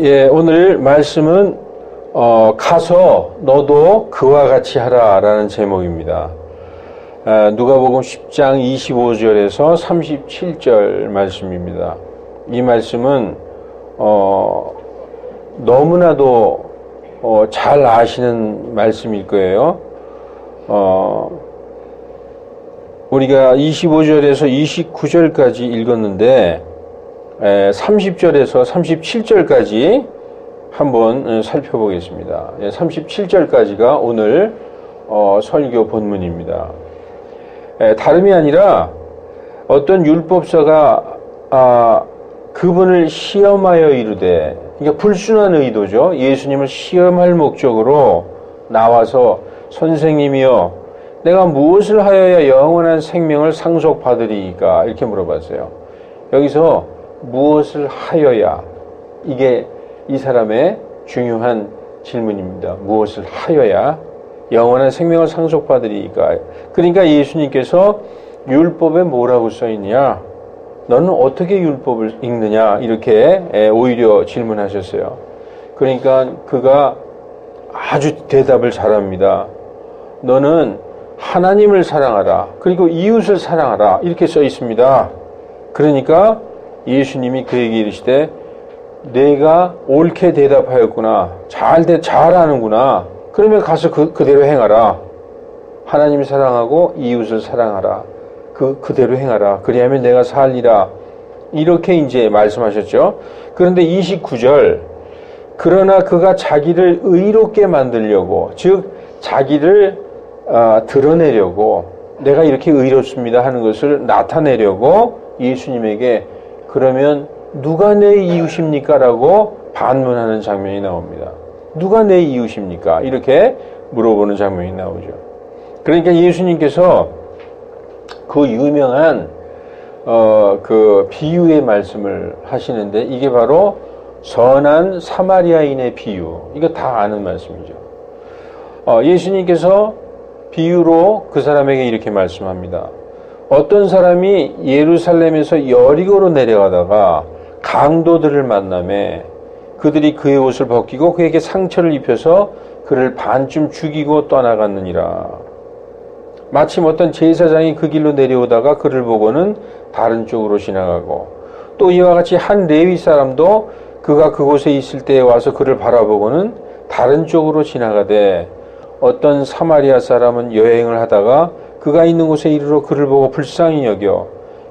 예, 오늘 말씀은 가서 너도 그와 같이 하라라는 제목입니다. 누가복음 10장 25절에서 37절 말씀입니다. 이 말씀은 너무나도 잘 아시는 말씀일 거예요. 우리가 25절에서 29절까지 읽었는데 30절에서 37절까지 한번 살펴보겠습니다. 37절까지가 오늘 설교 본문입니다. 다름이 아니라 어떤 율법사가 그분을 시험하여 이르되, 그러니까 불순한 의도죠. 예수님을 시험할 목적으로 나와서 선생님이여 내가 무엇을 하여야 영원한 생명을 상속받으리이까 이렇게 물어봤어요. 여기서 무엇을 하여야, 이게 이 사람의 중요한 질문입니다. 무엇을 하여야 영원한 생명을 상속받으리이까. 그러니까 예수님께서 율법에 뭐라고 써있냐, 너는 어떻게 율법을 읽느냐, 이렇게 오히려 질문하셨어요. 그러니까 그가 아주 대답을 잘합니다. 너는 하나님을 사랑하라, 그리고 이웃을 사랑하라, 이렇게 써 있습니다. 그러니까 예수님이 그에게 이르시되 내가 옳게 대답하였구나, 잘하는구나, 그러면 가서 그대로 행하라. 하나님 사랑하고 이웃을 사랑하라, 그대로 행하라. 그리하면 내가 살리라. 이렇게 이제 말씀하셨죠. 그런데 29절, 그러나 그가 자기를 의롭게 만들려고, 즉 자기를 드러내려고, 내가 이렇게 의롭습니다 하는 것을 나타내려고 예수님에게 그러면 누가 내 이웃입니까? 라고 반문하는 장면이 나옵니다. 누가 내 이웃입니까? 이렇게 물어보는 장면이 나오죠. 그러니까 예수님께서 그 유명한 그 비유의 말씀을 하시는데, 이게 바로 선한 사마리아인의 비유. 이거 다 아는 말씀이죠. 예수님께서 비유로 그 사람에게 이렇게 말씀합니다. 어떤 사람이 예루살렘에서 여리고로 내려가다가 강도들을 만나매 그들이 그의 옷을 벗기고 그에게 상처를 입혀서 그를 반쯤 죽이고 떠나갔느니라. 마침 어떤 제사장이 그 길로 내려오다가 그를 보고는 다른 쪽으로 지나가고, 또 이와 같이 한 레위 사람도 그가 그곳에 있을 때에 와서 그를 바라보고는 다른 쪽으로 지나가되, 어떤 사마리아 사람은 여행을 하다가 그가 있는 곳에 이르러 그를 보고 불쌍히 여겨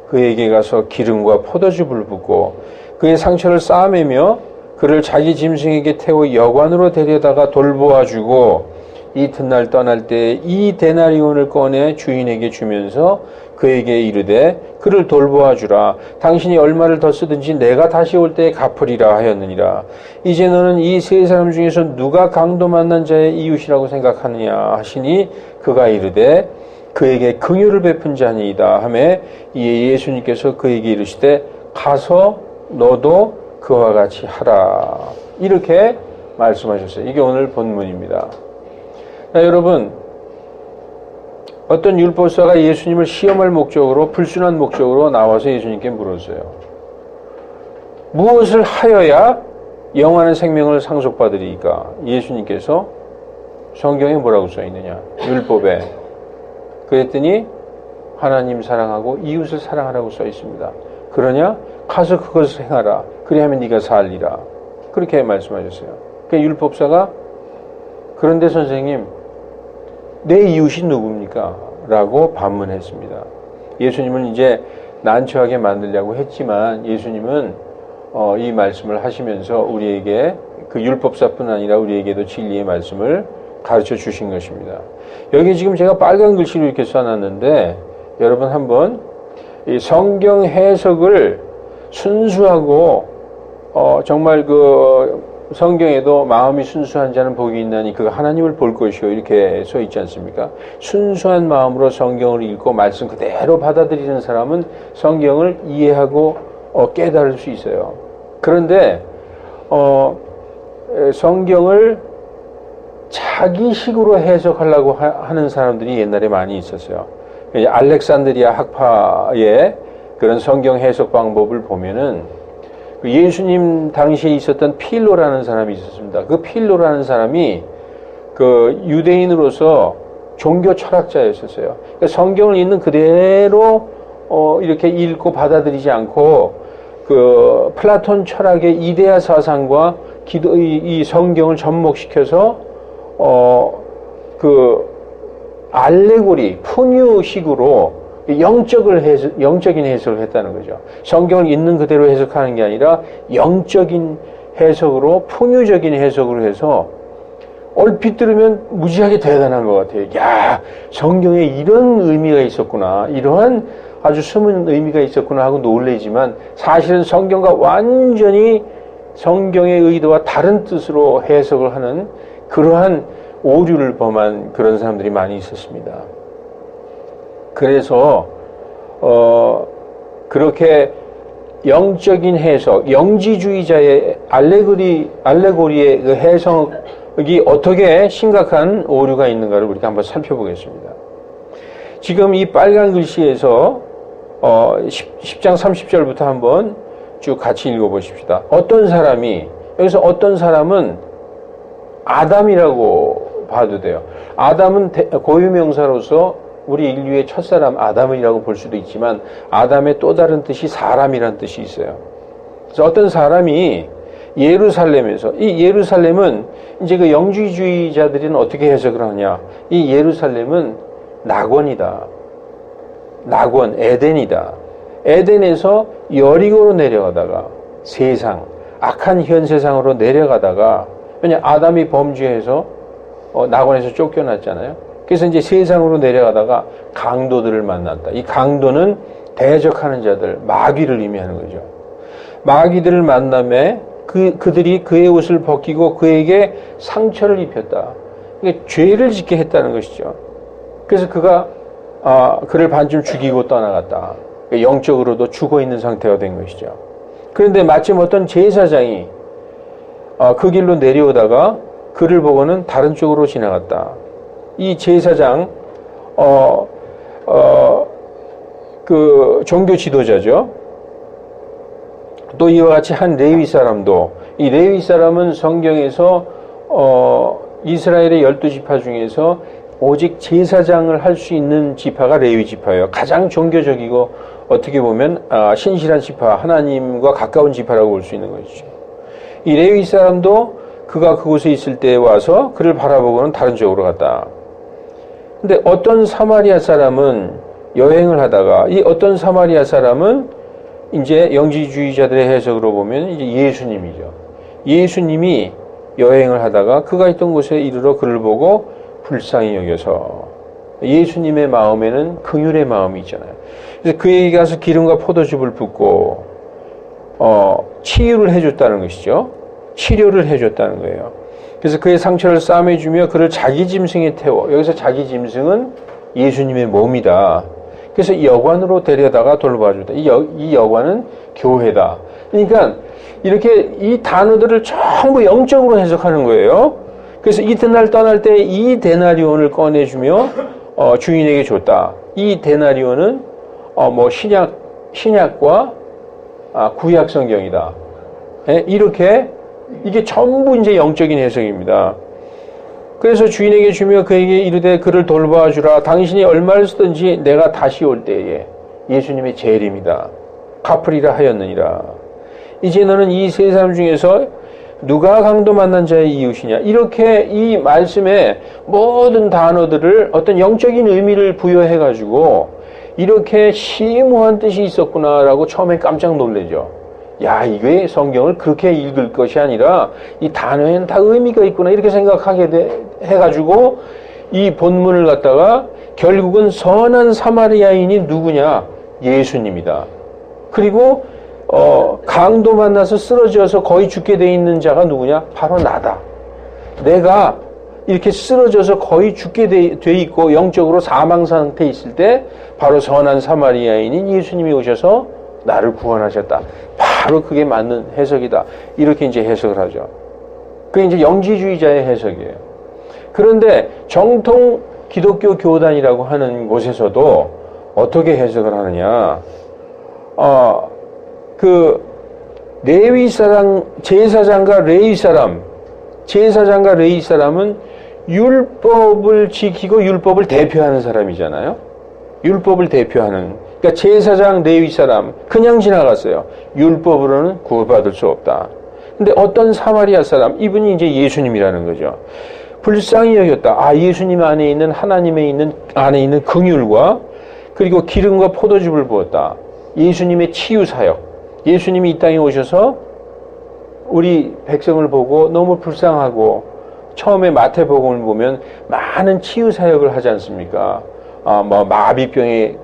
그에게 가서 기름과 포도즙을 붓고 그의 상처를 싸매며 그를 자기 짐승에게 태워 여관으로 데려다가 돌보아주고 이튿날 떠날 때 이 데나리온을 꺼내 주인에게 주면서 그에게 이르되 그를 돌보아주라. 당신이 얼마를 더 쓰든지 내가 다시 올 때에 갚으리라 하였느니라. 이제 너는 이 세 사람 중에서 누가 강도 만난 자의 이웃이라고 생각하느냐 하시니 그가 이르되 그에게 긍휼을 베푼 자니이다 하매, 이에 예수님께서 그에게 이르시되 가서 너도 그와 같이 하라, 이렇게 말씀하셨어요. 이게 오늘 본문입니다. 자, 여러분, 어떤 율법사가 예수님을 시험할 목적으로, 불순한 목적으로 나와서 예수님께 물었어요. 무엇을 하여야 영원한 생명을 상속받으리까? 예수님께서 성경에 뭐라고 써있느냐, 율법에. 그랬더니 하나님 사랑하고 이웃을 사랑하라고 써 있습니다. 그러냐? 가서 그것을 행하라. 그리하면 네가 살리라. 그렇게 말씀하셨어요. 그러니까 율법사가 그런데 선생님, 내 이웃이 누굽니까? 라고 반문했습니다. 예수님은 이제 난처하게 만들려고 했지만, 예수님은 이 말씀을 하시면서 우리에게, 그 율법사뿐 아니라 우리에게도 진리의 말씀을 가르쳐 주신 것입니다. 여기 지금 제가 빨간 글씨로 이렇게 써놨는데, 여러분 한번 이 성경 해석을 순수하고 정말 그 성경에도 마음이 순수한 자는 복이 있나니 그가 하나님을 볼 것이요, 이렇게 써 있지 않습니까? 순수한 마음으로 성경을 읽고 말씀 그대로 받아들이는 사람은 성경을 이해하고 깨달을 수 있어요. 그런데 성경을 자기식으로 해석하려고 하는 사람들이 옛날에 많이 있었어요. 알렉산드리아 학파의 그런 성경 해석 방법을 보면은 예수님 당시에 있었던 필로라는 사람이 있었습니다. 그 필로라는 사람이 그 유대인으로서 종교 철학자였었어요. 그러니까 성경을 있는 그대로 이렇게 읽고 받아들이지 않고 그 플라톤 철학의 이데아 사상과 이 성경을 접목시켜서 그 알레고리 푸뉴식으로 영적인 해석을 했다는 거죠. 성경을 있는 그대로 해석하는 게 아니라 영적인 해석으로 푸뉴적인 해석으로 해서 얼핏 들으면 무지하게 대단한 것 같아요. 야, 성경에 이런 의미가 있었구나. 이러한 아주 숨은 의미가 있었구나 하고 놀래지만 사실은 성경과 완전히 성경의 의도와 다른 뜻으로 해석을 하는 그러한 오류를 범한 그런 사람들이 많이 있었습니다. 그래서 그렇게 영적인 해석, 영지주의자의 알레고리의 그 해석이 어떻게 심각한 오류가 있는가를 우리가 한번 살펴보겠습니다. 지금 이 빨간 글씨에서 10장 30절부터 한번 쭉 같이 읽어보십시다. 여기서 어떤 사람은 아담이라고 봐도 돼요. 아담은 고유명사로서 우리 인류의 첫사람 아담이라고 볼 수도 있지만 아담의 또 다른 뜻이 사람이라는 뜻이 있어요. 그래서 어떤 사람이 예루살렘에서, 이 예루살렘은 이제 그 영지주의자들은 어떻게 해석을 하냐. 이 예루살렘은 낙원이다. 낙원, 에덴이다. 에덴에서 여리고로 내려가다가 세상, 악한 현 세상으로 내려가다가, 왜냐 아담이 범죄해서 낙원에서 쫓겨났잖아요. 그래서 이제 세상으로 내려가다가 강도들을 만났다. 이 강도는 대적하는 자들, 마귀를 의미하는 거죠. 마귀들을 만남에 그들이 그의 옷을 벗기고 그에게 상처를 입혔다. 이게 죄를 짓게 했다는 것이죠. 그래서 그가 그를 반쯤 죽이고 떠나갔다. 영적으로도 죽어 있는 상태가 된 것이죠. 그런데 마침 어떤 제사장이 그 길로 내려오다가 그를 보고는 다른 쪽으로 지나갔다. 이 제사장 그 종교 지도자죠. 또 이와 같이 한 레위 사람도, 이 레위 사람은 성경에서 이스라엘의 12지파 중에서 오직 제사장을 할 수 있는 지파가 레위 지파예요. 가장 종교적이고 어떻게 보면 신실한 지파, 하나님과 가까운 지파라고 볼 수 있는 것이죠. 이 레위 사람도 그가 그곳에 있을 때 와서 그를 바라보고는 다른 쪽으로 갔다. 근데 어떤 사마리아 사람은 여행을 하다가, 이 어떤 사마리아 사람은 이제 영지주의자들의 해석으로 보면 이제 예수님이죠. 예수님이 여행을 하다가 그가 있던 곳에 이르러 그를 보고 불쌍히 여겨서, 예수님의 마음에는 긍휼의 마음이 있잖아요. 그래서 그에게 가서 기름과 포도즙을 붓고 치유를 해줬다는 것이죠. 치료를 해줬다는 거예요. 그래서 그의 상처를 싸매주며 그를 자기 짐승에 태워, 여기서 자기 짐승은 예수님의 몸이다. 그래서 여관으로 데려다가 돌봐주다. 이 여관은 교회다. 그러니까 이렇게 이 단어들을 전부 영적으로 해석하는 거예요. 그래서 이튿날 떠날 때 이 데나리온을 꺼내주며 주인에게 줬다. 이 데나리온은 뭐 신약과 구약 성경이다. 이렇게 이게 전부 이제 영적인 해석입니다. 그래서 주인에게 주며 그에게 이르되 그를 돌봐주라. 당신이 얼마를 쓰든지 내가 다시 올 때에, 예수님의 재림이다, 갚으리라 하였느니라. 이제 너는 이 세 사람 중에서 누가 강도 만난 자의 이웃이냐. 이렇게 이 말씀에 모든 단어들을 어떤 영적인 의미를 부여해가지고 이렇게 심오한 뜻이 있었구나라고 처음에 깜짝 놀라죠. 야, 이게 성경을 그렇게 읽을 것이 아니라 이 단어에는 다 의미가 있구나 이렇게 생각하게 해가지고 이 본문을 갖다가 결국은 선한 사마리아인이 누구냐? 예수님이다. 그리고 강도 만나서 쓰러져서 거의 죽게 돼 있는 자가 누구냐? 바로 나다. 내가 이렇게 쓰러져서 거의 죽게 돼 있고 영적으로 사망 상태에 있을 때 바로 선한 사마리아인인 예수님이 오셔서 나를 구원하셨다. 바로 그게 맞는 해석이다. 이렇게 이제 해석을 하죠. 그게 이제 영지주의자의 해석이에요. 그런데 정통 기독교 교단이라고 하는 곳에서도 어떻게 해석을 하느냐? 레위 사람, 제사장과 레위 사람, 제사장과 레위 사람은 율법을 지키고 율법을 대표하는 사람이잖아요. 율법을 대표하는. 그러니까 제사장, 레위 사람 그냥 지나갔어요. 율법으로는 구원받을 수 없다. 근데 어떤 사마리아 사람, 이분이 이제 예수님이라는 거죠. 불쌍히 여겼다. 아, 예수님 안에 있는 안에 있는 긍휼과 그리고 기름과 포도즙을 부었다. 예수님의 치유 사역. 예수님이 이 땅에 오셔서 우리 백성을 보고 너무 불쌍하고 처음에 마태복음을 보면 많은 치유 사역을 하지 않습니까? 뭐 마비병에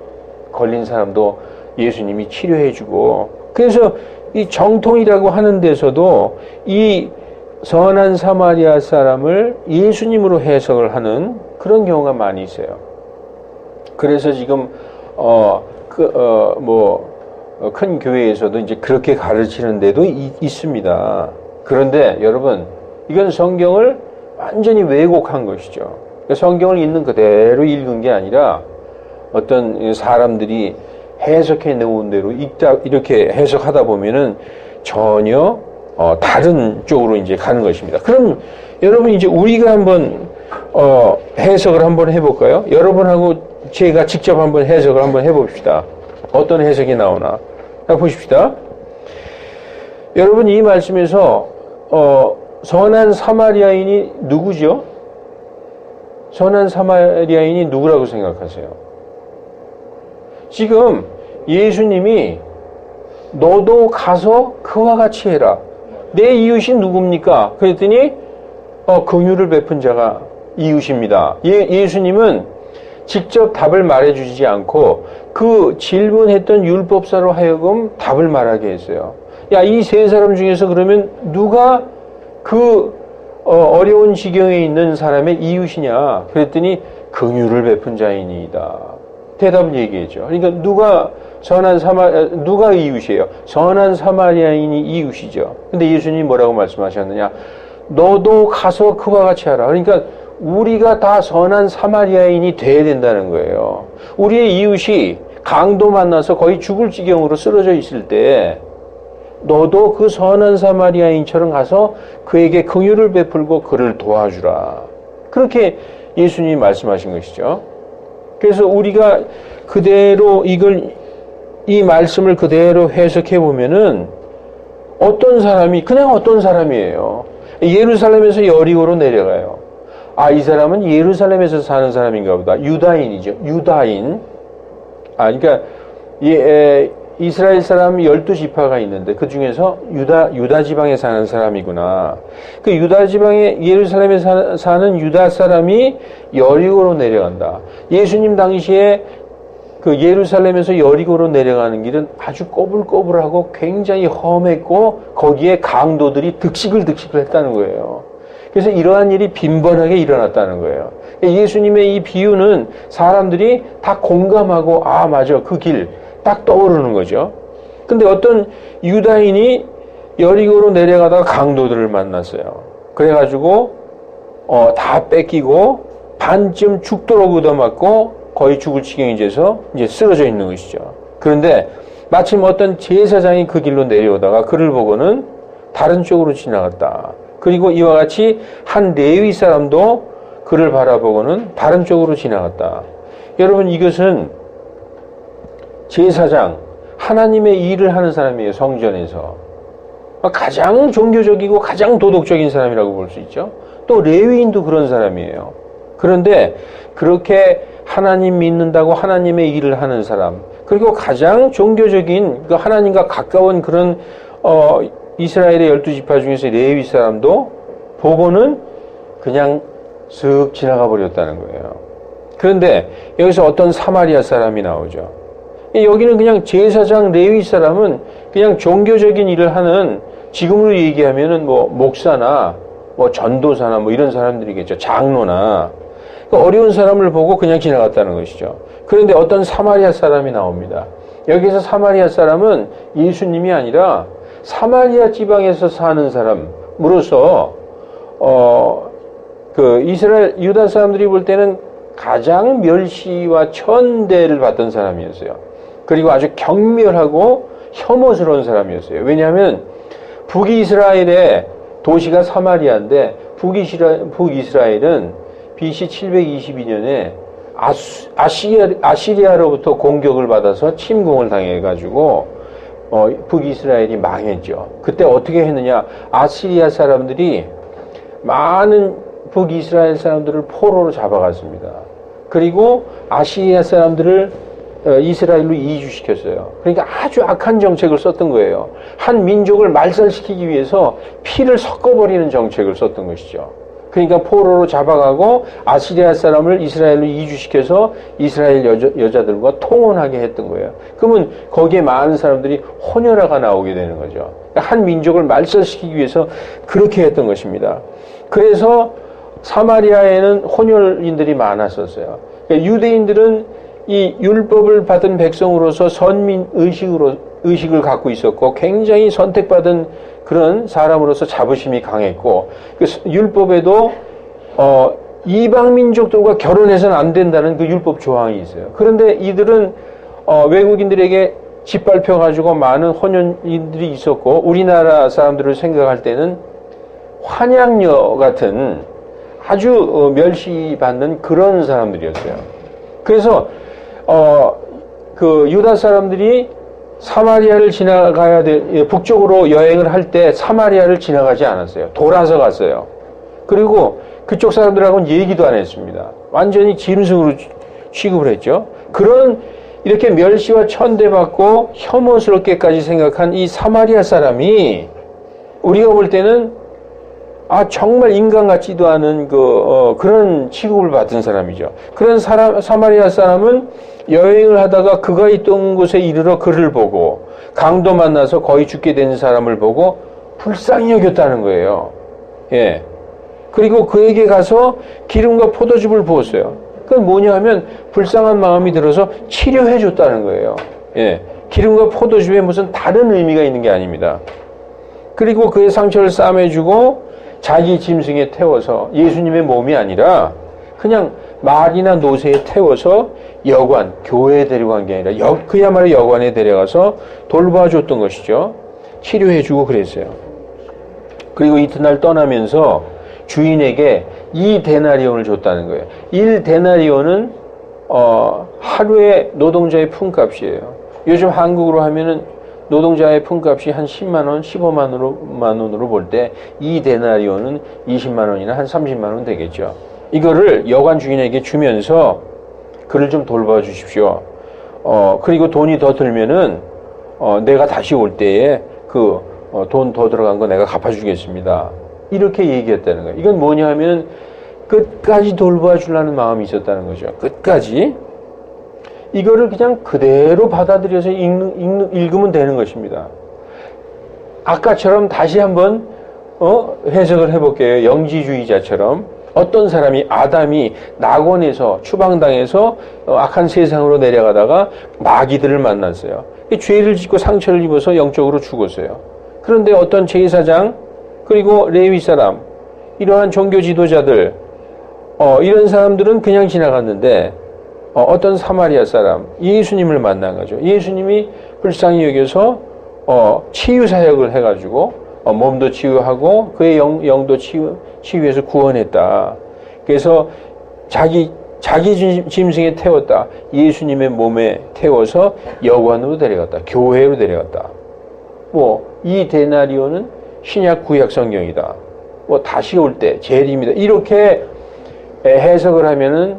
걸린 사람도 예수님이 치료해주고, 그래서 이 정통이라고 하는 데서도 이 선한 사마리아 사람을 예수님으로 해석을 하는 그런 경우가 많이 있어요. 그래서 지금 큰 교회에서도 이제 그렇게 가르치는 데도 있습니다. 그런데 여러분, 이건 성경을 완전히 왜곡한 것이죠. 성경을 있는 그대로 읽은 게 아니라 어떤 사람들이 해석해 놓은 대로 이렇게 해석하다 보면은 전혀 다른 쪽으로 이제 가는 것입니다. 그럼 여러분, 이제 우리가 한번 해석을 한번 해볼까요? 여러분하고 제가 직접 한번 해석을 한번 해봅시다. 어떤 해석이 나오나. 자, 보십시다. 여러분, 이 말씀에서 선한 사마리아인이 누구죠? 선한 사마리아인이 누구라고 생각하세요? 지금 예수님이 너도 가서 그와 같이 해라. 내 이웃이 누굽니까? 그랬더니 긍휼을 베푼 자가 이웃입니다. 예수님은 직접 답을 말해주지 않고 그 질문했던 율법사로 하여금 답을 말하게 했어요. 야, 이 세 사람 중에서 그러면 누가 그 어려운 지경에 있는 사람의 이웃이냐? 그랬더니 긍휼을 베푼 자이니이다. 대답을 얘기했죠. 그러니까 누가 이웃이에요? 선한 사마리아인이 이웃이죠. 근데 예수님이 뭐라고 말씀하셨느냐? 너도 가서 그와 같이 하라. 그러니까 우리가 다 선한 사마리아인이 돼야 된다는 거예요. 우리의 이웃이 강도 만나서 거의 죽을 지경으로 쓰러져 있을 때 너도 그 선한 사마리아인처럼 가서 그에게 긍휼을 베풀고 그를 도와주라. 그렇게 예수님이 말씀하신 것이죠. 그래서 우리가 그대로 이 말씀을 그대로 해석해 보면은 그냥 어떤 사람이에요. 예루살렘에서 여리고로 내려가요. 아, 이 사람은 예루살렘에서 사는 사람인가 보다. 유다인이죠. 유다인. 그러니까 이스라엘 사람 12지파가 있는데 그 중에서 유다 지방에 사는 사람이구나. 그 유다 지방에 예루살렘에 사는 유다 사람이 여리고로 내려간다. 예수님 당시에 그 예루살렘에서 여리고로 내려가는 길은 아주 꼬불꼬불하고 굉장히 험했고 거기에 강도들이 득식을 했다는 거예요. 그래서 이러한 일이 빈번하게 일어났다는 거예요. 예수님의 이 비유는 사람들이 다 공감하고 아, 맞아, 그 길 딱 떠오르는 거죠. 근데 어떤 유다인이 여리고로 내려가다가 강도들을 만났어요. 그래가지고 다 뺏기고 반쯤 죽도록 얻어맞고 거의 죽을 지경이 돼서 이제 쓰러져 있는 것이죠. 그런데 마침 어떤 제사장이 그 길로 내려오다가 그를 보고는 다른 쪽으로 지나갔다. 그리고 이와 같이 한 레위 사람도 그를 바라보고는 다른 쪽으로 지나갔다. 여러분, 이것은 제사장, 하나님의 일을 하는 사람이에요. 성전에서 가장 종교적이고 가장 도덕적인 사람이라고 볼 수 있죠. 또 레위인도 그런 사람이에요. 그런데 그렇게 하나님 믿는다고 하나님의 일을 하는 사람, 그리고 가장 종교적인 그 하나님과 가까운 그런 이스라엘의 12지파 중에서 레위 사람도 보고는 그냥 쓱 지나가 버렸다는 거예요. 그런데 여기서 어떤 사마리아 사람이 나오죠. 여기는 그냥 제사장 레위 사람은 그냥 종교적인 일을 하는, 지금으로 얘기하면은 뭐 목사나 뭐 전도사나 뭐 이런 사람들이겠죠. 장로나. 그러니까 어려운 사람을 보고 그냥 지나갔다는 것이죠. 그런데 어떤 사마리아 사람이 나옵니다. 여기서 사마리아 사람은 예수님이 아니라 사마리아 지방에서 사는 사람으로서 그 이스라엘 유다 사람들이 볼 때는 가장 멸시와 천대를 받던 사람이었어요. 그리고 아주 경멸하고 혐오스러운 사람이었어요. 왜냐하면 북이스라엘의 도시가 사마리아인데 북이스라엘은 BC 722년에 아시리아로부터 공격을 받아서 침공을 당해가지고 북이스라엘이 망했죠. 그때 어떻게 했느냐? 아시리아 사람들이 많은 북이스라엘 사람들을 포로로 잡아갔습니다. 그리고 아시리아 사람들을 이스라엘로 이주시켰어요. 그러니까 아주 악한 정책을 썼던 거예요. 한 민족을 말살시키기 위해서 피를 섞어버리는 정책을 썼던 것이죠. 그러니까 포로로 잡아가고 아시리아 사람을 이스라엘로 이주시켜서 이스라엘 여자들과 통혼하게 했던 거예요. 그러면 거기에 많은 사람들이 혼혈아가 나오게 되는 거죠. 그러니까 한 민족을 말살시키기 위해서 그렇게 했던 것입니다. 그래서 사마리아에는 혼혈인들이 많았었어요. 그러니까 유대인들은 이 율법을 받은 백성으로서 선민 의식을 갖고 있었고 굉장히 선택받은 그런 사람으로서 자부심이 강했고 율법에도 이방 민족들과 결혼해서는 안 된다는 그 율법 조항이 있어요. 그런데 이들은 외국인들에게 짓밟혀가지고 많은 혼혈인들이 있었고 우리나라 사람들을 생각할 때는 환양녀 같은 아주 멸시받는 그런 사람들이었어요. 그래서 그 유다 사람들이 사마리아를 지나가야 북쪽으로 여행을 할 때 사마리아를 지나가지 않았어요. 돌아서 갔어요. 그리고 그쪽 사람들하고는 얘기도 안 했습니다. 완전히 짐승으로 취급을 했죠. 그런 이렇게 멸시와 천대받고 혐오스럽게까지 생각한 이 사마리아 사람이 우리가 볼 때는 정말 인간 같지도 않은 그런 취급을 받은 사람이죠. 그런 사마리아 사람은 여행을 하다가 그가 있던 곳에 이르러 그를 보고 강도 만나서 거의 죽게 된 사람을 보고 불쌍히 여겼다는 거예요. 예. 그리고 그에게 가서 기름과 포도즙을 부었어요. 그건 뭐냐 하면 불쌍한 마음이 들어서 치료해 줬다는 거예요. 예. 기름과 포도즙에 무슨 다른 의미가 있는 게 아닙니다. 그리고 그의 상처를 싸매주고 자기 짐승에 태워서 예수님의 몸이 아니라 그냥 말이나 노새에 태워서 여관, 교회에 데려간 게 아니라 그야말로 여관에 데려가서 돌봐줬던 것이죠. 치료해주고 그랬어요. 그리고 이튿날 떠나면서 주인에게 2데나리온을 줬다는 거예요. 1데나리온은 하루의 노동자의 품값이에요. 요즘 한국으로 하면은 노동자의 품값이 한 10만 원, 15만 원으로 볼 때 2데나리온은 20만 원이나 한 30만 원 되겠죠. 이거를 여관 주인에게 주면서 그를 좀 돌봐 주십시오. 그리고 돈이 더 들면은 내가 다시 올 때에 돈 더 들어간 거 내가 갚아주겠습니다. 이렇게 얘기했다는 거예요. 이건 뭐냐 하면 끝까지 돌봐 주려는 마음이 있었다는 거죠. 끝까지. 이거를 그냥 그대로 받아들여서 읽으면 되는 것입니다. 아까처럼 다시 한번 해석을 해볼게요. 영지주의자처럼 어떤 사람이 아담이 낙원에서 추방당해서 악한 세상으로 내려가다가 마귀들을 만났어요. 죄를 짓고 상처를 입어서 영적으로 죽었어요. 그런데 어떤 제사장 그리고 레위 사람 이러한 종교 지도자들 이런 사람들은 그냥 지나갔는데 어떤 사마리아 사람 예수님을 만난 거죠. 예수님이 불쌍히 여겨서 치유 사역을 해가지고 몸도 치유하고 그의 영도 치유해서 구원했다. 그래서 자기 짐승에 태웠다. 예수님의 몸에 태워서 여관으로 데려갔다. 교회로 데려갔다. 이 데나리온은 신약 구약 성경이다. 다시 올 때 재림이다. 이렇게 해석을 하면은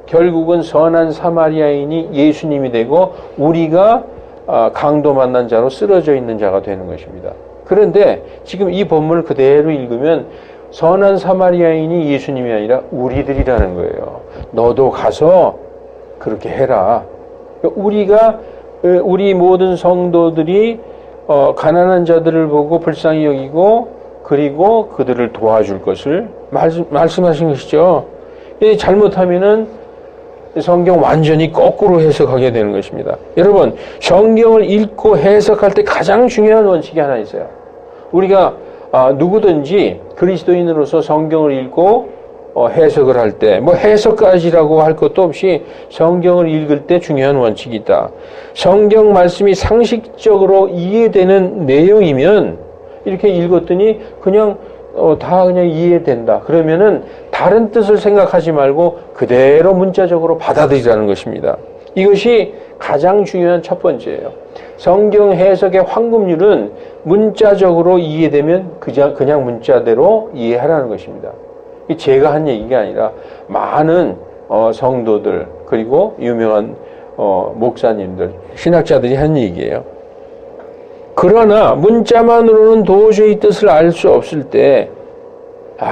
결국은 선한 사마리아인이 예수님이 되고 우리가 강도 만난 자로 쓰러져 있는 자가 되는 것입니다. 그런데 지금 이 본문을 그대로 읽으면 선한 사마리아인이 예수님이 아니라 우리들이라는 거예요. 너도 가서 그렇게 해라. 우리 모든 성도들이 가난한 자들을 보고 불쌍히 여기고 그리고 그들을 도와줄 것을 말씀하신 것이죠. 잘못하면은 성경 완전히 거꾸로 해석하게 되는 것입니다. 여러분, 성경을 읽고 해석할 때 가장 중요한 원칙이 하나 있어요. 우리가 누구든지 그리스도인으로서 성경을 읽고 해석을 할 때, 뭐 해석까지라고 할 것도 없이 성경을 읽을 때 중요한 원칙이 있다. 성경 말씀이 상식적으로 이해되는 내용이면 이렇게 읽었더니 그냥 다 그냥 이해된다. 그러면은 다른 뜻을 생각하지 말고 그대로 문자적으로 받아들이라는 것입니다. 이것이 가장 중요한 첫 번째예요. 성경 해석의 황금률은 문자적으로 이해되면 그냥 문자대로 이해하라는 것입니다. 제가 한 얘기가 아니라 많은 성도들 그리고 유명한 목사님들, 신학자들이 한 얘기예요. 그러나 문자만으로는 도저히 뜻을 알 수 없을 때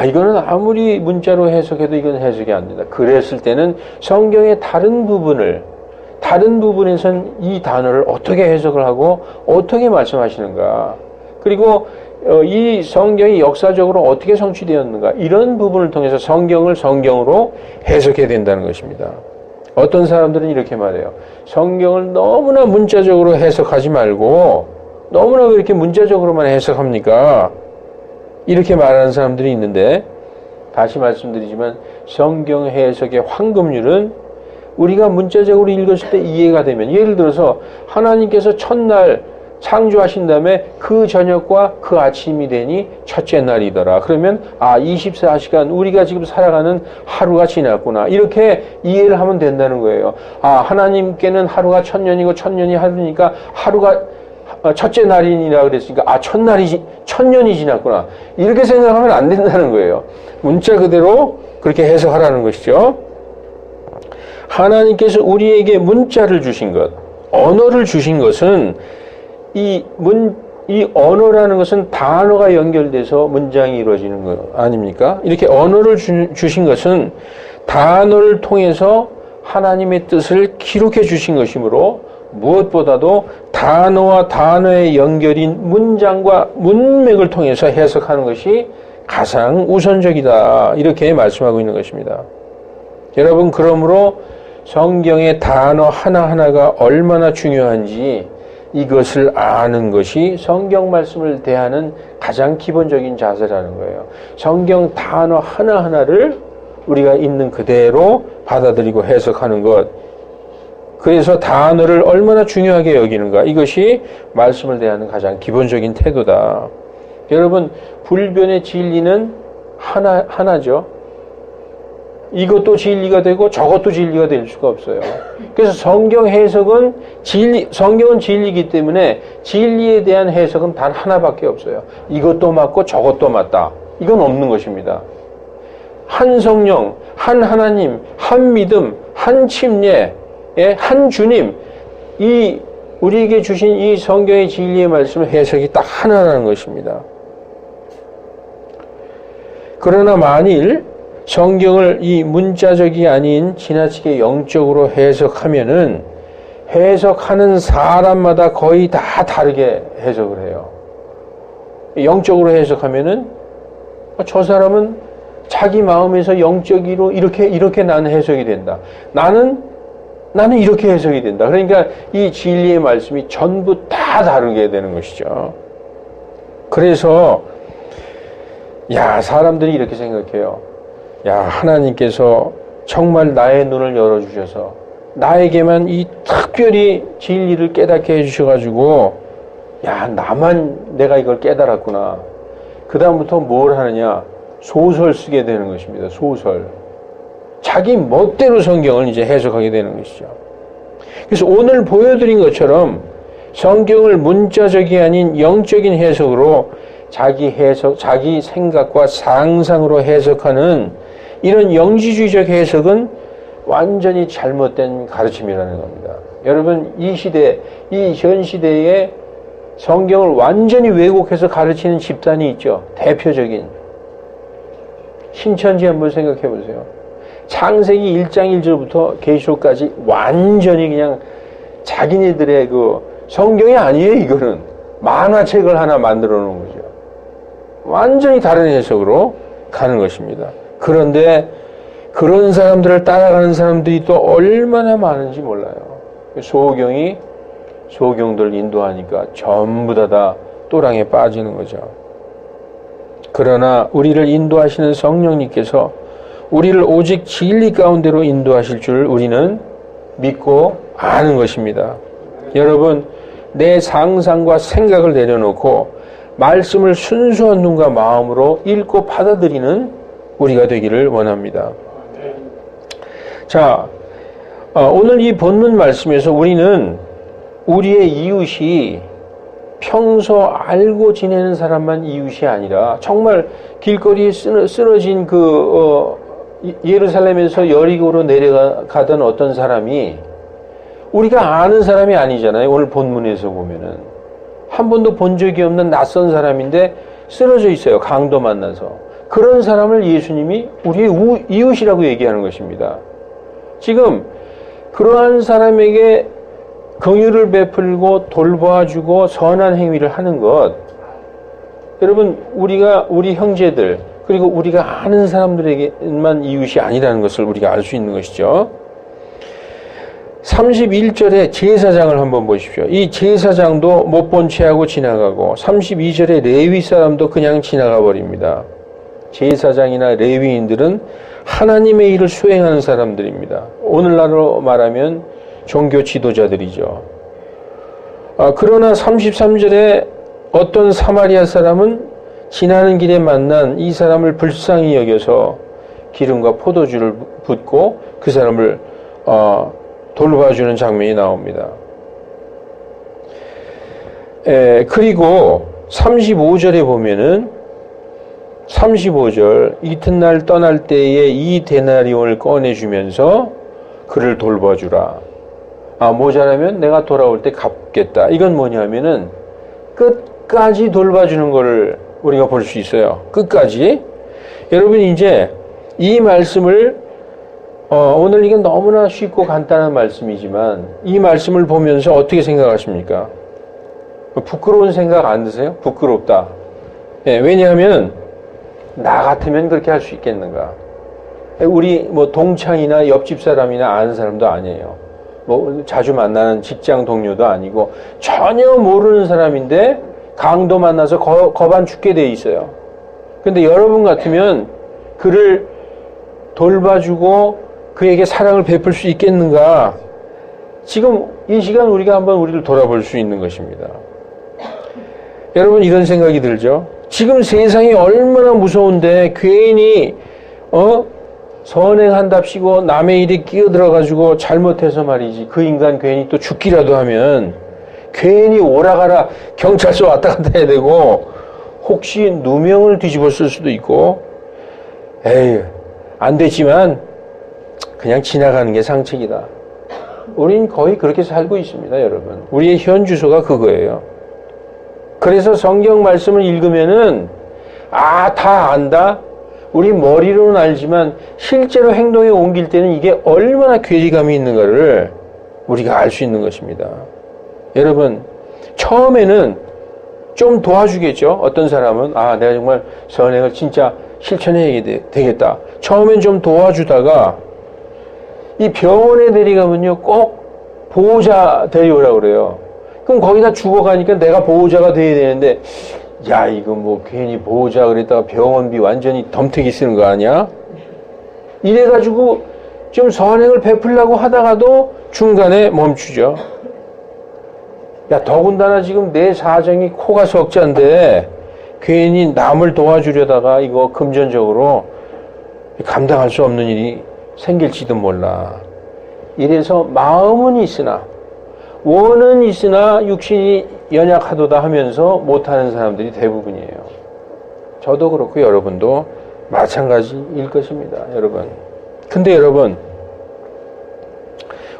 이거는 아무리 문자로 해석해도 이건 해석이 안 된다. 그랬을 때는 성경의 다른 부분에선 이 단어를 어떻게 해석을 하고 어떻게 말씀하시는가, 그리고 이 성경이 역사적으로 어떻게 성취되었는가, 이런 부분을 통해서 성경을 성경으로 해석해야 된다는 것입니다. 어떤 사람들은 이렇게 말해요. 성경을 너무나 문자적으로 해석하지 말고 너무나 왜 이렇게 문자적으로만 해석합니까? 이렇게 말하는 사람들이 있는데, 다시 말씀드리지만 성경 해석의 황금률은 우리가 문자적으로 읽었을 때 이해가 되면, 예를 들어서 하나님께서 첫날 창조하신 다음에 그 저녁과 그 아침이 되니 첫째 날이더라. 그러면 24시간 우리가 지금 살아가는 하루가 지났구나. 이렇게 이해를 하면 된다는 거예요. 하나님께는 하루가 천년이고 천년이 하루니까 하루가 첫째 날이니라 그랬으니까 천년이 지났구나. 이렇게 생각하면 안 된다는 거예요. 문자 그대로 그렇게 해석하라는 것이죠. 하나님께서 우리에게 문자를 주신 것, 언어를 주신 것은 이 언어라는 것은 단어가 연결돼서 문장이 이루어지는 거 아닙니까? 이렇게 언어를 주신 것은 단어를 통해서 하나님의 뜻을 기록해 주신 것이므로 무엇보다도 단어와 단어의 연결인 문장과 문맥을 통해서 해석하는 것이 가장 우선적이다. 이렇게 말씀하고 있는 것입니다. 여러분, 그러므로 성경의 단어 하나하나가 얼마나 중요한지 이것을 아는 것이 성경 말씀을 대하는 가장 기본적인 자세라는 거예요. 성경 단어 하나하나를 우리가 있는 그대로 받아들이고 해석하는 것. 그래서 단어를 얼마나 중요하게 여기는가. 이것이 말씀을 대하는 가장 기본적인 태도다. 여러분, 불변의 진리는 하나죠. 이것도 진리가 되고 저것도 진리가 될 수가 없어요. 그래서 성경 해석은 성경은 진리이기 때문에 진리에 대한 해석은 단 하나밖에 없어요. 이것도 맞고 저것도 맞다. 이건 없는 것입니다. 한 성령, 한 하나님, 한 믿음, 한 침례, 한 주님, 우리에게 주신 이 성경의 진리의 말씀의 해석이 딱 하나라는 것입니다. 그러나 만일 성경을 이 문자적이 아닌 지나치게 영적으로 해석하면은 해석하는 사람마다 거의 다 다르게 해석을 해요. 영적으로 해석하면은 저 사람은 자기 마음에서 영적으로 이렇게 나는 해석이 된다. 나는 이렇게 해석이 된다. 그러니까 이 진리의 말씀이 전부 다 다르게 되는 것이죠. 그래서 사람들이 이렇게 생각해요. 하나님께서 정말 나의 눈을 열어주셔서 나에게만 이 특별히 진리를 깨닫게 해주셔가지고 나만 내가 이걸 깨달았구나. 그 다음부터 뭘 하느냐? 소설 쓰게 되는 것입니다. 소설. 자기 멋대로 성경을 이제 해석하게 되는 것이죠. 그래서 오늘 보여드린 것처럼 성경을 문자적이 아닌 영적인 해석으로 자기 생각과 상상으로 해석하는 이런 영지주의적 해석은 완전히 잘못된 가르침이라는 겁니다. 여러분, 이 현 시대에 성경을 완전히 왜곡해서 가르치는 집단이 있죠. 대표적인 신천지 한번 생각해 보세요. 창세기 1장 1절부터 계시록까지 완전히 그냥 자기네들의 성경이 아니에요. 이거는 만화책을 하나 만들어 놓은 거죠. 완전히 다른 해석으로 가는 것입니다. 그런데 그런 사람들을 따라가는 사람들이 또 얼마나 많은지 몰라요. 소경들 인도하니까 전부 다 또랑에 빠지는 거죠. 그러나 우리를 인도하시는 성령님께서 우리를 오직 진리 가운데로 인도하실 줄 우리는 믿고 아는 것입니다. 여러분, 내 상상과 생각을 내려놓고 말씀을 순수한 눈과 마음으로 읽고 받아들이는 우리가 되기를 원합니다. 자, 오늘 이 본문 말씀에서 우리는 우리의 이웃이 평소 알고 지내는 사람만 이웃이 아니라 정말 길거리에 쓰러진 예루살렘에서 여리고로 내려가던 어떤 사람이 우리가 아는 사람이 아니잖아요. 오늘 본문에서 보면은 한 번도 본 적이 없는 낯선 사람인데 쓰러져 있어요. 강도 만나서. 그런 사람을 예수님이 우리의 이웃이라고 얘기하는 것입니다. 지금 그러한 사람에게 긍휼을 베풀고 돌봐주고 선한 행위를 하는 것, 여러분, 우리 형제들 그리고 우리가 아는 사람들에게만 이웃이 아니라는 것을 우리가 알 수 있는 것이죠. 31절에 제사장을 한번 보십시오. 이 제사장도 못 본 채 하고 지나가고 32절에 레위 사람도 그냥 지나가 버립니다. 제사장이나 레위인들은 하나님의 일을 수행하는 사람들입니다. 오늘날로 말하면 종교 지도자들이죠. 그러나 33절에 어떤 사마리아 사람은 지나는 길에 만난 이 사람을 불쌍히 여겨서 기름과 포도주를 붓고 그 사람을 돌봐주는 장면이 나옵니다. 그리고 35절에 보면은 35절 이튿날 떠날 때에 이 데나리온을 꺼내주면서 그를 돌봐주라. 모자라면 내가 돌아올 때 갚겠다. 이건 뭐냐면은 끝까지 돌봐주는 것을 우리가 볼 수 있어요. 끝까지. 여러분, 이제 이 말씀을 오늘 이게 너무나 쉽고 간단한 말씀이지만 이 말씀을 보면서 어떻게 생각하십니까? 부끄러운 생각 안 드세요? 부끄럽다. 왜냐하면 나 같으면 그렇게 할 수 있겠는가? 우리 동창이나 옆집 사람이나 아는 사람도 아니에요. 자주 만나는 직장 동료도 아니고 전혀 모르는 사람인데 강도 만나서 겁 죽게 돼 있어요. 근데 여러분 같으면 그를 돌봐주고 그에게 사랑을 베풀 수 있겠는가? 지금 이 시간 우리가 한번 우리를 돌아볼 수 있는 것입니다. 여러분, 이런 생각이 들죠? 지금 세상이 얼마나 무서운데 괜히 선행한답시고 남의 일에 끼어들어가지고 잘못해서 말이지 그 인간 괜히 또 죽기라도 하면 괜히 오라가라 경찰서 왔다 갔다 해야 되고 혹시 누명을 뒤집어 쓸 수도 있고 에휴 안 됐지만 그냥 지나가는 게 상책이다. 우린 거의 그렇게 살고 있습니다, 여러분. 우리의 현 주소가 그거예요. 그래서 성경 말씀을 읽으면은 다 안다. 우리 머리로는 알지만 실제로 행동에 옮길 때는 이게 얼마나 괴리감이 있는가를 우리가 알 수 있는 것입니다. 여러분, 처음에는 좀 도와주겠죠. 어떤 사람은 내가 정말 선행을 진짜 실천해야 되겠다. 처음엔 좀 도와주다가 이 병원에 데려가면요 꼭 보호자 데려오라고 그래요. 그럼 거기다 죽어가니까 내가 보호자가 돼야 되는데 이거 괜히 보호자 그랬다가 병원비 완전히 덤태기 쓰는 거 아니야? 이래가지고 좀 선행을 베풀려고 하다가도 중간에 멈추죠. 더군다나 지금 내 사정이 코가 석자인데 괜히 남을 도와주려다가 이거 금전적으로 감당할 수 없는 일이 생길지도 몰라. 이래서 마음은 있으나 원은 있으나 육신이 연약하도다 하면서 못하는 사람들이 대부분이에요. 저도 그렇고 여러분도 마찬가지일 것입니다, 여러분. 근데 여러분,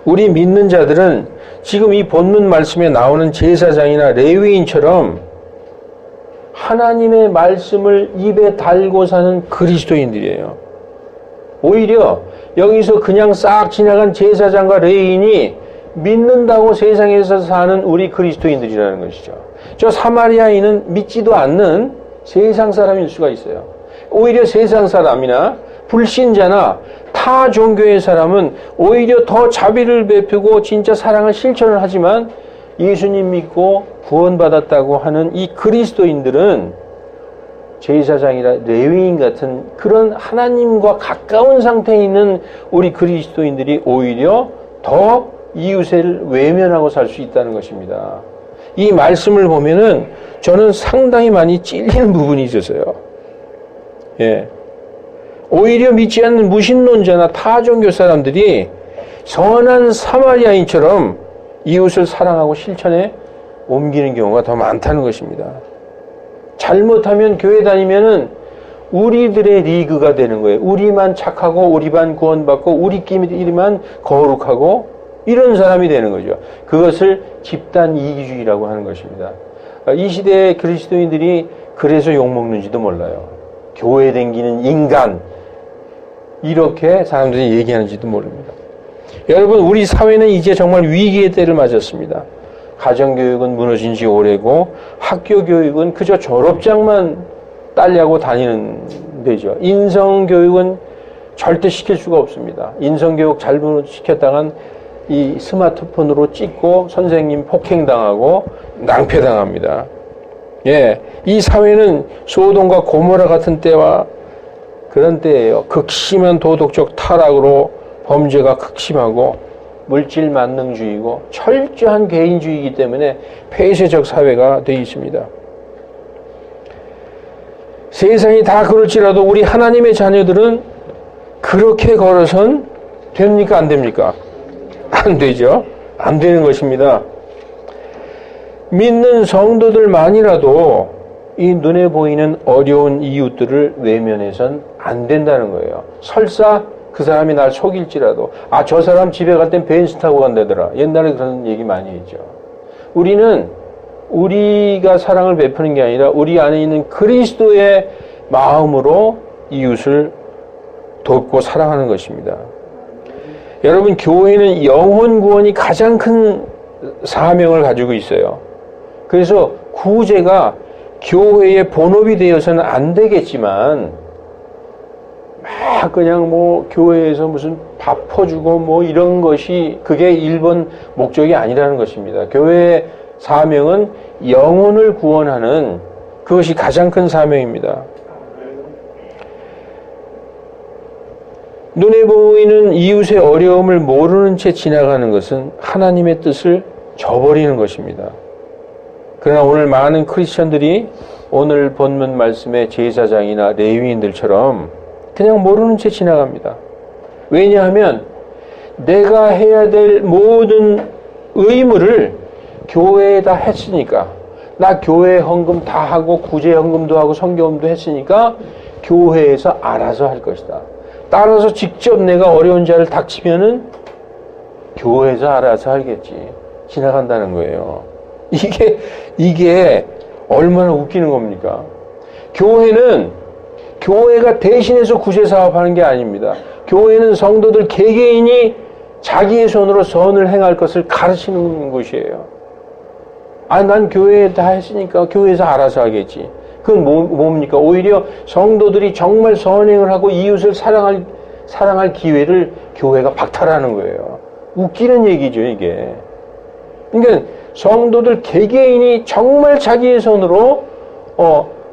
우리 믿는 자들은 지금 이 본문 말씀에 나오는 제사장이나 레위인처럼 하나님의 말씀을 입에 달고 사는 그리스도인들이에요. 오히려 여기서 그냥 싹 지나간 제사장과 레위인이 믿는다고 세상에서 사는 우리 그리스도인들이라는 것이죠. 저 사마리아인은 믿지도 않는 세상 사람일 수가 있어요. 오히려 세상 사람이나 불신자나 타 종교의 사람은 오히려 더 자비를 베푸고 진짜 사랑을 실천을 하지만 예수님 믿고 구원받았다고 하는 이 그리스도인들은 제사장이나 레위인 같은 그런 하나님과 가까운 상태에 있는 우리 그리스도인들이 오히려 더 이웃을 외면하고 살 수 있다는 것입니다. 이 말씀을 보면은 저는 상당히 많이 찔리는 부분이 있었어요. 예. 오히려 믿지 않는 무신론자나 타종교 사람들이 선한 사마리아인처럼 이웃을 사랑하고 실천에 옮기는 경우가 더 많다는 것입니다. 잘못하면 교회 다니면은 우리들의 리그가 되는 거예요. 우리만 착하고 우리만 구원받고 우리끼리만 거룩하고 이런 사람이 되는 거죠. 그것을 집단 이기주의라고 하는 것입니다. 이 시대의 그리스도인들이 그래서 욕먹는지도 몰라요. 교회 댕기는 인간 이렇게 사람들이 얘기하는지도 모릅니다. 여러분, 우리 사회는 이제 정말 위기의 때를 맞았습니다. 가정교육은 무너진 지 오래고 학교교육은 그저 졸업장만 따려고 다니는 데죠. 인성교육은 절대 시킬 수가 없습니다. 인성교육 잘못 시켰다간 이 스마트폰으로 찍고 선생님 폭행당하고 낭패당합니다. 예, 이 사회는 소돔과 고모라 같은 때와 그런 때예요. 극심한 도덕적 타락으로 범죄가 극심하고 물질 만능주의고 철저한 개인주의이기 때문에 폐쇄적 사회가 되어 있습니다. 세상이 다 그럴지라도 우리 하나님의 자녀들은 그렇게 걸어선 됩니까? 안 됩니까? 안 되죠. 안 되는 것입니다. 믿는 성도들만이라도 이 눈에 보이는 어려운 이웃들을 외면해선 안 된다는 거예요. 설사 그 사람이 날 속일지라도 저 사람 집에 갈 땐 벤츠 타고 간다더라. 옛날에 그런 얘기 많이 했죠. 우리는 우리가 사랑을 베푸는 게 아니라 우리 안에 있는 그리스도의 마음으로 이웃을 돕고 사랑하는 것입니다. 여러분, 교회는 영혼 구원이 가장 큰 사명을 가지고 있어요. 그래서 구제가 교회의 본업이 되어서는 안 되겠지만 막 그냥 뭐 교회에서 무슨 밥 퍼주고 뭐 이런 것이 그게 1번 목적이 아니라는 것입니다. 교회의 사명은 영혼을 구원하는 그것이 가장 큰 사명입니다. 눈에 보이는 이웃의 어려움을 모르는 채 지나가는 것은 하나님의 뜻을 저버리는 것입니다. 그러나 오늘 많은 크리스천들이 오늘 본문 말씀의 제사장이나 레위인들처럼 그냥 모르는 채 지나갑니다. 왜냐하면 내가 해야 될 모든 의무를 교회에다 했으니까, 나 교회 헌금 다 하고 구제 헌금도 하고 성경도 했으니까 교회에서 알아서 할 것이다. 따라서 직접 내가 어려운 자를 닥치면은 교회에서 알아서 하겠지. 지나간다는 거예요. 이게 얼마나 웃기는 겁니까? 교회가 대신해서 구제 사업하는 게 아닙니다. 교회는 성도들 개개인이 자기의 손으로 선을 행할 것을 가르치는 곳이에요. 난 교회에 다 했으니까 교회에서 알아서 하겠지. 그건 뭡니까? 오히려 성도들이 정말 선행을 하고 이웃을 사랑할 기회를 교회가 박탈하는 거예요. 웃기는 얘기죠, 이게. 그러니까 성도들 개개인이 정말 자기의 손으로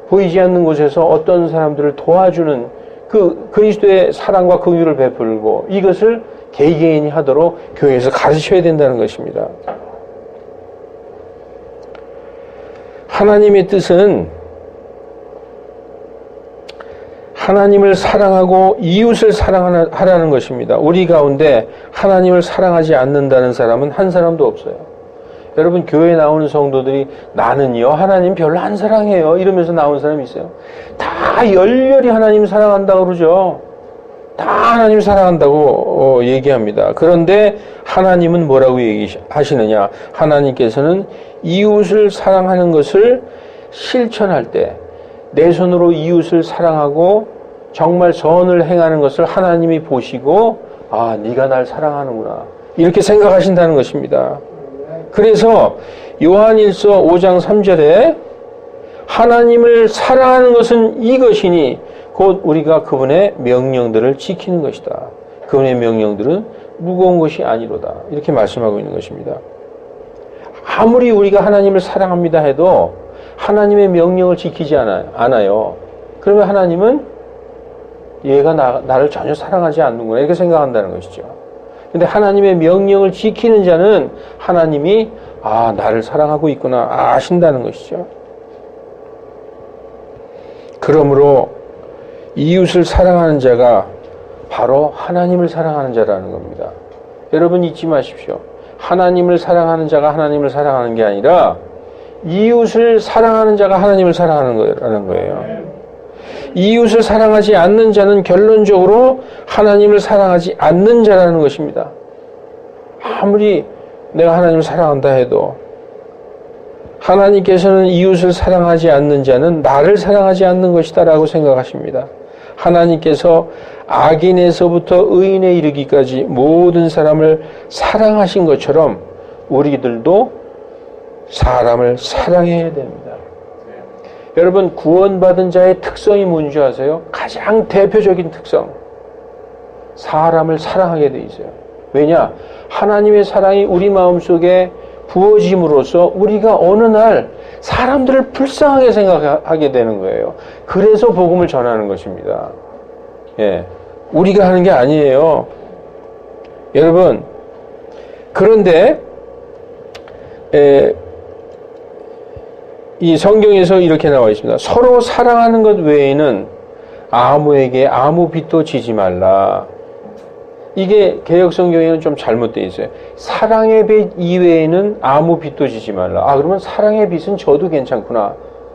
보이지 않는 곳에서 어떤 사람들을 도와주는 그 그리스도의 사랑과 긍휼을 베풀고 이것을 개개인이 하도록 교회에서 가르쳐야 된다는 것입니다. 하나님의 뜻은 하나님을 사랑하고 이웃을 사랑하라는 것입니다. 우리 가운데 하나님을 사랑하지 않는다는 사람은 한 사람도 없어요. 여러분, 교회에 나오는 성도들이 나는요 하나님 별로 안 사랑해요 이러면서 나온 사람이 있어요. 다 열렬히 하나님 사랑한다고 그러죠. 다 하나님 사랑한다고 얘기합니다. 그런데 하나님은 뭐라고 얘기하시느냐? 하나님께서는 이웃을 사랑하는 것을 실천할 때 내 손으로 이웃을 사랑하고 정말 선을 행하는 것을 하나님이 보시고 네가 날 사랑하는구나 이렇게 생각하신다는 것입니다. 그래서 요한일서 5장 3절에 하나님을 사랑하는 것은 이것이니 곧 우리가 그분의 명령들을 지키는 것이다. 그분의 명령들은 무거운 것이 아니로다. 이렇게 말씀하고 있는 것입니다. 아무리 우리가 하나님을 사랑합니다 해도 하나님의 명령을 지키지 않아요. 그러면 하나님은 얘가 나를 전혀 사랑하지 않는구나 이렇게 생각한다는 것이죠. 근데 하나님의 명령을 지키는 자는 하나님이 나를 사랑하고 있구나 아신다는 것이죠. 그러므로 이웃을 사랑하는 자가 바로 하나님을 사랑하는 자라는 겁니다. 여러분 잊지 마십시오. 하나님을 사랑하는 자가 하나님을 사랑하는 게 아니라 이웃을 사랑하는 자가 하나님을 사랑하는 거라는 거예요. 이웃을 사랑하지 않는 자는 결론적으로 하나님을 사랑하지 않는 자라는 것입니다. 아무리 내가 하나님을 사랑한다 해도 하나님께서는 이웃을 사랑하지 않는 자는 나를 사랑하지 않는 것이다 라고 생각하십니다. 하나님께서 악인에서부터 의인에 이르기까지 모든 사람을 사랑하신 것처럼 우리들도 사람을 사랑해야 됩니다. 여러분 구원받은 자의 특성이 뭔지 아세요? 가장 대표적인 특성. 사람을 사랑하게 돼 있어요. 왜냐? 하나님의 사랑이 우리 마음속에 부어짐으로써 우리가 어느 날 사람들을 불쌍하게 생각하게 되는 거예요. 그래서 복음을 전하는 것입니다. 예, 우리가 하는 게 아니에요. 여러분, 그런데 이 성경에서 이렇게 나와 있습니다. 서로 사랑하는 것 외에는 아무에게 아무 빚도 지지 말라. 이게 개역성경에는 좀 잘못되어 있어요. 사랑의 빚 이외에는 아무 빚도 지지 말라. 그러면 사랑의 빚은 져도 괜찮구나.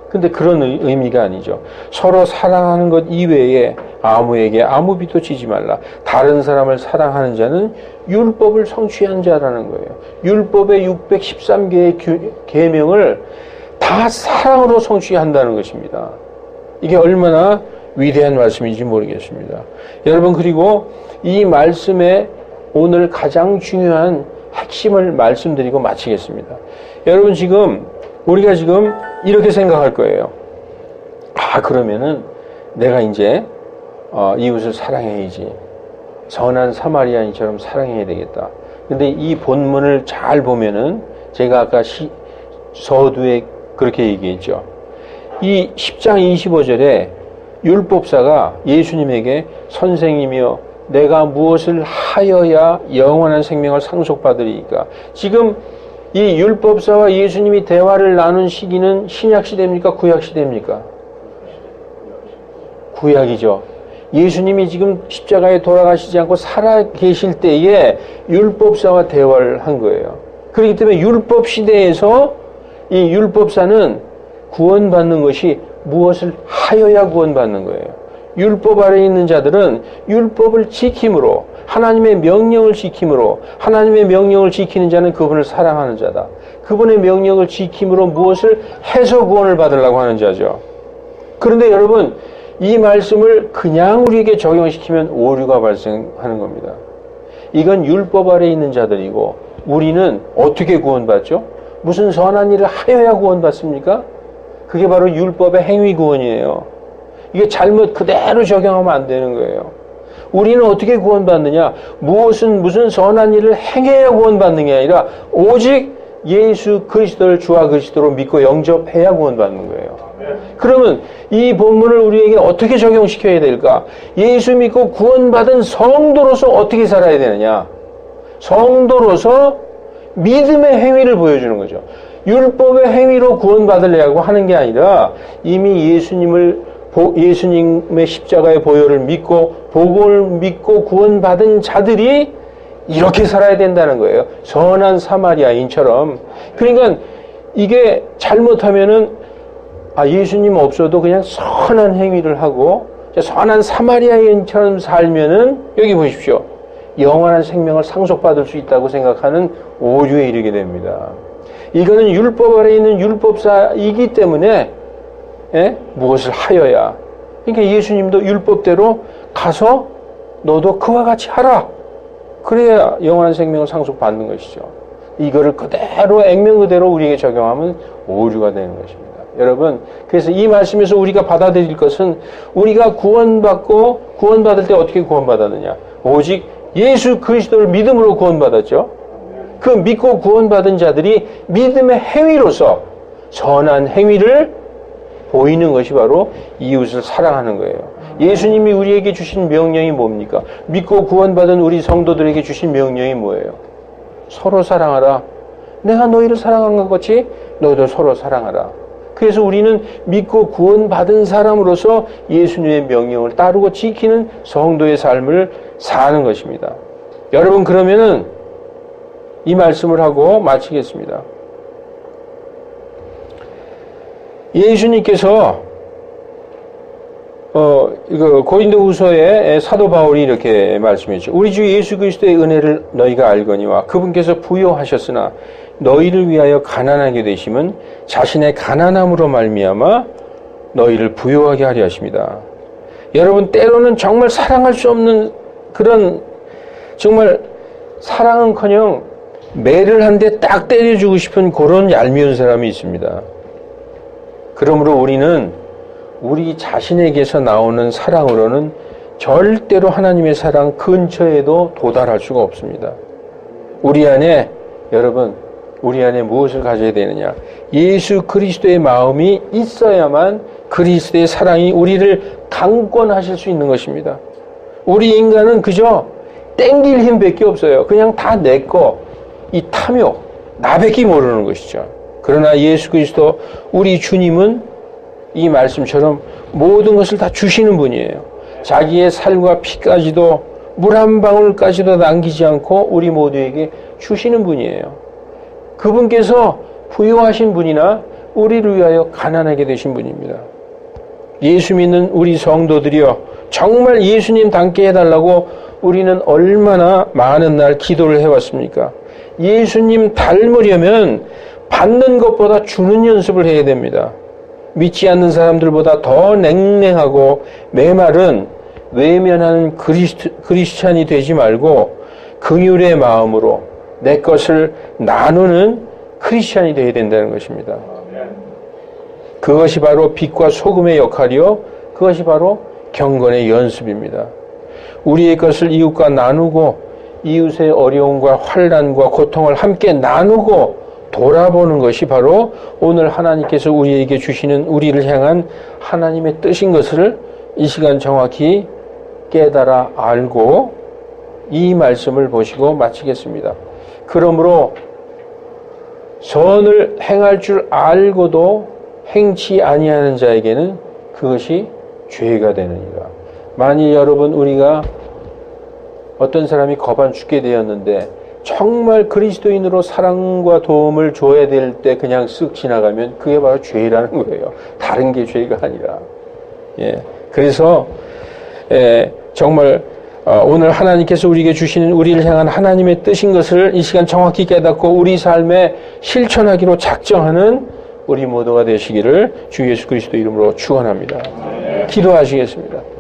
근데 그런 의미가 아니죠. 서로 사랑하는 것 이외에 아무에게 아무 빚도 지지 말라. 다른 사람을 사랑하는 자는 율법을 성취한 자라는 거예요. 율법의 613개의 계명을 다 사랑으로 성취한다는 것입니다. 이게 얼마나 위대한 말씀인지 모르겠습니다. 여러분, 그리고 이 말씀의 오늘 가장 중요한 핵심을 말씀드리고 마치겠습니다. 여러분, 우리가 지금 이렇게 생각할 거예요. 그러면은 내가 이제 이웃을 사랑해야지. 선한 사마리아인처럼 사랑해야 되겠다. 근데 이 본문을 잘 보면은 제가 아까 서두에 그렇게 얘기했죠. 이 10장 25절에 율법사가 예수님에게 선생님이여 내가 무엇을 하여야 영원한 생명을 상속받으리이까. 지금 이 율법사와 예수님이 대화를 나눈 시기는 신약 시대입니까? 구약 시대입니까? 구약이죠. 예수님이 지금 십자가에 돌아가시지 않고 살아 계실 때에 율법사와 대화를 한 거예요. 그렇기 때문에 율법 시대에서 이 율법사는 구원받는 것이 무엇을 하여야 구원받는 거예요. 율법 아래에 있는 자들은 율법을 지킴으로 하나님의 명령을 지킴으로 하나님의 명령을 지키는 자는 그분을 사랑하는 자다. 그분의 명령을 지킴으로 무엇을 해서 구원을 받으려고 하는 자죠. 그런데 여러분 이 말씀을 그냥 우리에게 적용시키면 오류가 발생하는 겁니다. 이건 율법 아래에 있는 자들이고 우리는 어떻게 구원받죠? 무슨 선한 일을 하여야 구원받습니까? 그게 바로 율법의 행위 구원이에요. 이게 잘못 그대로 적용하면 안 되는 거예요. 우리는 어떻게 구원받느냐? 무슨 선한 일을 행해야 구원받는 게 아니라 오직 예수 그리스도를 주와 그리스도로 믿고 영접해야 구원받는 거예요. 그러면 이 본문을 우리에게 어떻게 적용시켜야 될까? 예수 믿고 구원받은 성도로서 어떻게 살아야 되느냐? 성도로서 믿음의 행위를 보여주는 거죠. 율법의 행위로 구원받으려고 하는 게 아니라 이미 예수님의 십자가의 보혈을 믿고 복음을 믿고 구원받은 자들이 이렇게 살아야 된다는 거예요. 선한 사마리아인처럼. 그러니까 이게 잘못하면은 예수님 없어도 그냥 선한 행위를 하고 선한 사마리아인처럼 살면은 여기 보십시오. 영원한 생명을 상속받을 수 있다고 생각하는 오류에 이르게 됩니다. 이거는 율법 아래에 있는 율법사이기 때문에 무엇을 하여야. 그러니까 예수님도 율법대로 가서 너도 그와 같이 하라. 그래야 영원한 생명을 상속받는 것이죠. 이거를 그대로 액면 그대로 우리에게 적용하면 오류가 되는 것입니다. 여러분, 그래서 이 말씀에서 우리가 받아들일 것은 우리가 구원받을 때 어떻게 구원받았느냐? 오직 예수 그리스도를 믿음으로 구원받았죠. 그 믿고 구원받은 자들이 믿음의 행위로서 선한 행위를 보이는 것이 바로 이웃을 사랑하는 거예요. 예수님이 우리에게 주신 명령이 뭡니까? 믿고 구원받은 우리 성도들에게 주신 명령이 뭐예요? 서로 사랑하라. 내가 너희를 사랑한 것 같이 너희도 서로 사랑하라. 그래서 우리는 믿고 구원받은 사람으로서 예수님의 명령을 따르고 지키는 성도의 삶을 사는 것입니다. 여러분, 그러면은 이 말씀을 하고 마치겠습니다. 예수님께서 이거 고린도후서에 사도 바울이 이렇게 말씀했죠. 우리 주 예수 그리스도의 은혜를 너희가 알거니와 그분께서 부요하셨으나 너희를 위하여 가난하게 되심은 자신의 가난함으로 말미암아 너희를 부요하게 하려 하십니다. 여러분, 때로는 정말 사랑할 수 없는 그런, 정말 사랑은커녕 매를 한 대 딱 때려주고 싶은 그런 얄미운 사람이 있습니다. 그러므로 우리는 우리 자신에게서 나오는 사랑으로는 절대로 하나님의 사랑 근처에도 도달할 수가 없습니다. 우리 안에, 여러분, 우리 안에 무엇을 가져야 되느냐? 예수 그리스도의 마음이 있어야만 그리스도의 사랑이 우리를 강권하실 수 있는 것입니다. 우리 인간은 그저 땡길 힘밖에 없어요. 그냥 다 내 거, 이 탐욕, 나밖에 모르는 것이죠. 그러나 예수 그리스도, 우리 주님은 이 말씀처럼 모든 것을 다 주시는 분이에요. 자기의 살과 피까지도, 물 한 방울까지도 남기지 않고 우리 모두에게 주시는 분이에요. 그분께서 부유하신 분이나 우리를 위하여 가난하게 되신 분입니다. 예수 믿는 우리 성도들이여, 정말 예수님 닮게 해달라고 우리는 얼마나 많은 날 기도를 해왔습니까? 예수님 닮으려면 받는 것보다 주는 연습을 해야 됩니다. 믿지 않는 사람들보다 더 냉랭하고 메마른 외면하는 크리스찬이 되지 말고 긍휼의 마음으로 내 것을 나누는 크리스찬이 되어야 된다는 것입니다. 그것이 바로 빛과 소금의 역할이요, 그것이 바로 경건의 연습입니다. 우리의 것을 이웃과 나누고 이웃의 어려움과 환난과 고통을 함께 나누고 돌아보는 것이 바로 오늘 하나님께서 우리에게 주시는, 우리를 향한 하나님의 뜻인 것을 이 시간 정확히 깨달아 알고 이 말씀을 보시고 마치겠습니다. 그러므로 선을 행할 줄 알고도 행치 아니하는 자에게는 그것이 죄가 되느니라. 만일 여러분, 우리가 어떤 사람이 거반 죽게 되었는데 정말 그리스도인으로 사랑과 도움을 줘야 될 때 그냥 쓱 지나가면 그게 바로 죄라는 거예요. 다른 게 죄가 아니라. 예. 그래서 정말 오늘 하나님께서 우리에게 주시는, 우리를 향한 하나님의 뜻인 것을 이 시간 정확히 깨닫고 우리 삶에 실천하기로 작정하는 우리 모두가 되시기를 주 예수 그리스도 이름으로 축원합니다. 기도하시겠습니다.